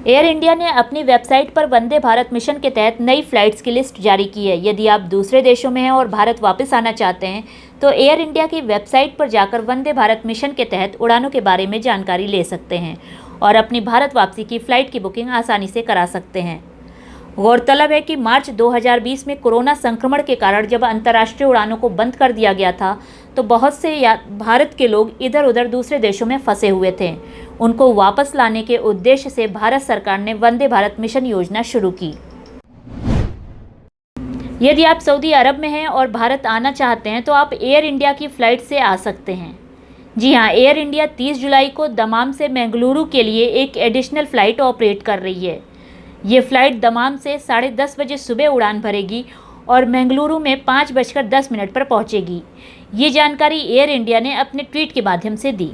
Air India ने अपनी website पर वंदे भारत मिशन के तहत नई फ्लाइट्स की लिस्ट जारी की है। यदि आप दूसरे देशों में हैं और भारत वापस आना चाहते हैं, तो एयर इंडिया की वेबसाइट पर जाकर वंदे भारत मिशन के तहत उड़ानों के बारे में जानकारी ले सकते हैं और अपनी भारत वापसी की फ़्लाइट की बुकिंग आसानी से करा सकते हैं। गौरतलब है कि मार्च 2020 में कोरोना संक्रमण के कारण जब अंतर्राष्ट्रीय उड़ानों को बंद कर दिया गया था, तो बहुत से भारत के लोग इधर उधर दूसरे देशों में फंसे हुए थे। उनको वापस लाने के उद्देश्य से भारत सरकार ने वंदे भारत मिशन योजना शुरू की। यदि आप सऊदी अरब में हैं और भारत आना चाहते हैं, तो आप एयर इंडिया की फ़्लाइट से आ सकते हैं। जी हाँ, एयर इंडिया 30 जुलाई को दमाम से बेंगलुरु के लिए एक एडिशनल फ़्लाइट ऑपरेट कर रही है। ये फ़्लाइट दमाम से 10:30 बजे सुबह उड़ान भरेगी और बेंगलुरु में 5:10 पर पहुंचेगी। ये जानकारी एयर इंडिया ने अपने ट्वीट के माध्यम से दी।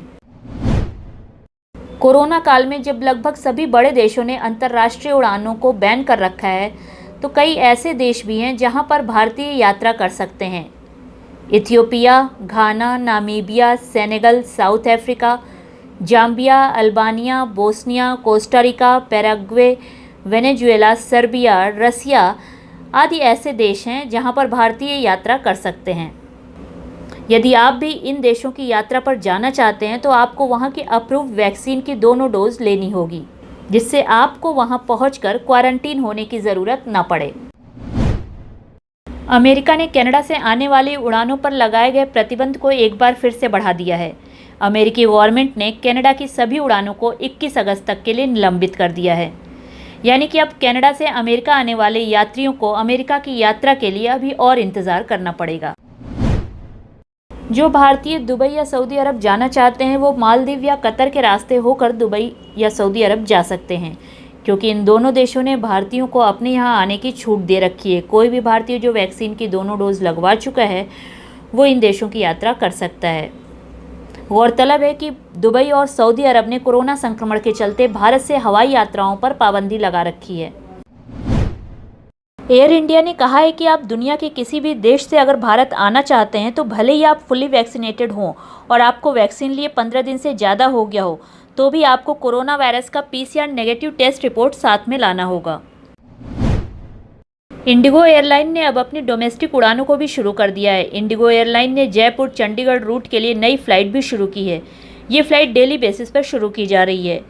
कोरोना काल में जब लगभग सभी बड़े देशों ने अंतर्राष्ट्रीय उड़ानों को बैन कर रखा है, तो कई ऐसे देश भी हैं जहां पर भारतीय यात्रा कर सकते हैं। Ethiopia, Ghana, Namibia, Senegal, South Africa, Zambia, Albania, Bosnia, Costa Rica, Paraguay, Venezuela, Serbia, Russia आदि ऐसे देश हैं जहां पर भारतीय यात्रा कर सकते हैं। यदि आप भी इन देशों की यात्रा पर जाना चाहते हैं, तो आपको वहां की अप्रूव्ड वैक्सीन की दोनों डोज लेनी होगी, जिससे आपको वहां पहुंचकर क्वारंटीन होने की ज़रूरत न पड़े। अमेरिका ने कनाडा से आने वाली उड़ानों पर लगाए गए प्रतिबंध को एक बार फिर से बढ़ा दिया है। अमेरिकी गवर्नमेंट ने कनाडा की सभी उड़ानों को 21 अगस्त तक के लिए निलंबित कर दिया है। यानी कि अब कनाडा से अमेरिका आने वाले यात्रियों को अमेरिका की यात्रा के लिए अभी और इंतज़ार करना पड़ेगा। जो भारतीय दुबई या सऊदी अरब जाना चाहते हैं, वो मालदीव या कतर के रास्ते होकर दुबई या सऊदी अरब जा सकते हैं, क्योंकि इन दोनों देशों ने भारतीयों को अपने यहाँ आने की छूट दे रखी है। कोई भी भारतीय जो वैक्सीन की दोनों डोज लगवा चुका है, वो इन देशों की यात्रा कर सकता है। गौरतलब है कि दुबई और सऊदी अरब ने कोरोना संक्रमण के चलते भारत से हवाई यात्राओं पर पाबंदी लगा रखी है। एयर इंडिया ने कहा है कि आप दुनिया के किसी भी देश से अगर भारत आना चाहते हैं, तो भले ही आप फुली वैक्सीनेटेड हों और आपको वैक्सीन लिए 15 दिन से ज़्यादा हो गया हो, तो भी आपको कोरोना वायरस का PCR नेगेटिव टेस्ट रिपोर्ट साथ में लाना होगा। इंडिगो एयरलाइन ने अब अपनी डोमेस्टिक उड़ानों को भी शुरू कर दिया है। इंडिगो एयरलाइन ने जयपुर चंडीगढ़ रूट के लिए नई फ़्लाइट भी शुरू की है। ये फ़्लाइट डेली बेसिस पर शुरू की जा रही है।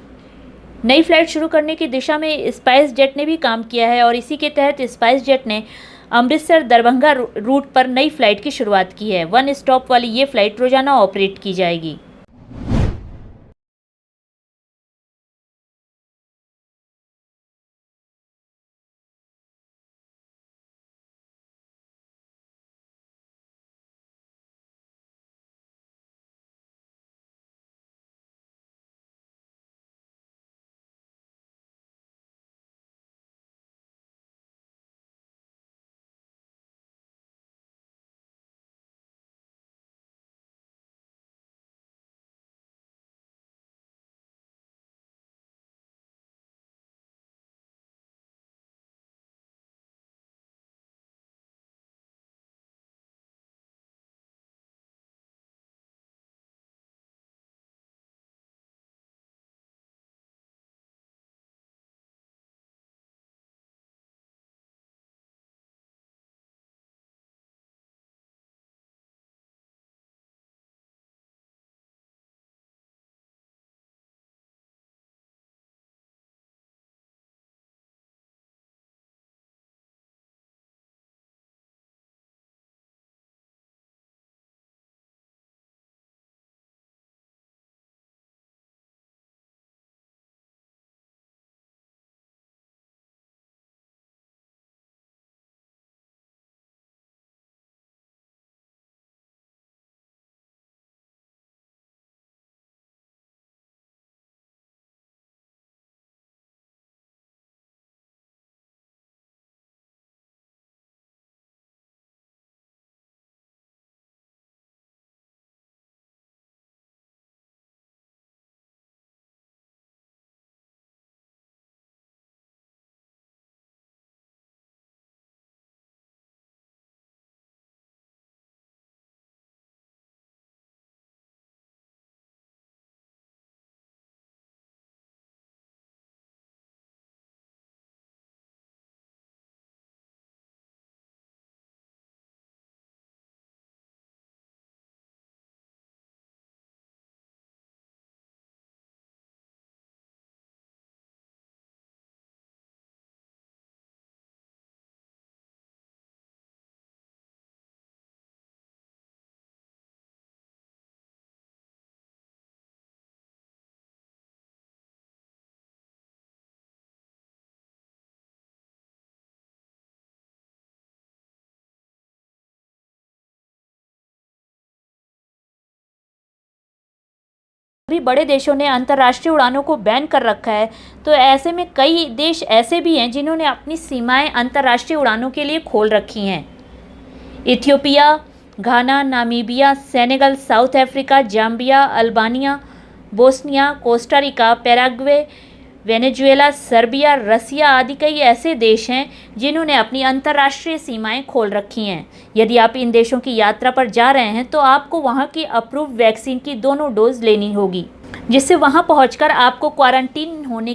नई फ्लाइट शुरू करने की दिशा में स्पाइस जेट ने भी काम किया है और इसी के तहत स्पाइस जेट ने अमृतसर दरभंगा रूट पर नई फ्लाइट की शुरुआत की है। 1 स्टॉप वाली ये फ्लाइट रोजाना ऑपरेट की जाएगी। सभी बड़े देशों ने अंतर्राष्ट्रीय उड़ानों को बैन कर रखा है, तो ऐसे में कई देश ऐसे भी हैं जिन्होंने अपनी सीमाएं अंतर्राष्ट्रीय उड़ानों के लिए खोल रखी हैं। Ethiopia, Ghana, Namibia, Senegal, South Africa, Zambia, Albania, Bosnia, Costa Rica, Paraguay, Venezuela, Serbia, Russia आदि कई ऐसे देश हैं जिन्होंने अपनी अंतर्राष्ट्रीय सीमाएं खोल रखी हैं। यदि आप इन देशों की यात्रा पर जा रहे हैं तो आपको वहां की अप्रूव्ड वैक्सीन की दोनों डोज लेनी होगी, जिससे वहां पहुंचकर आपको क्वारंटीन होने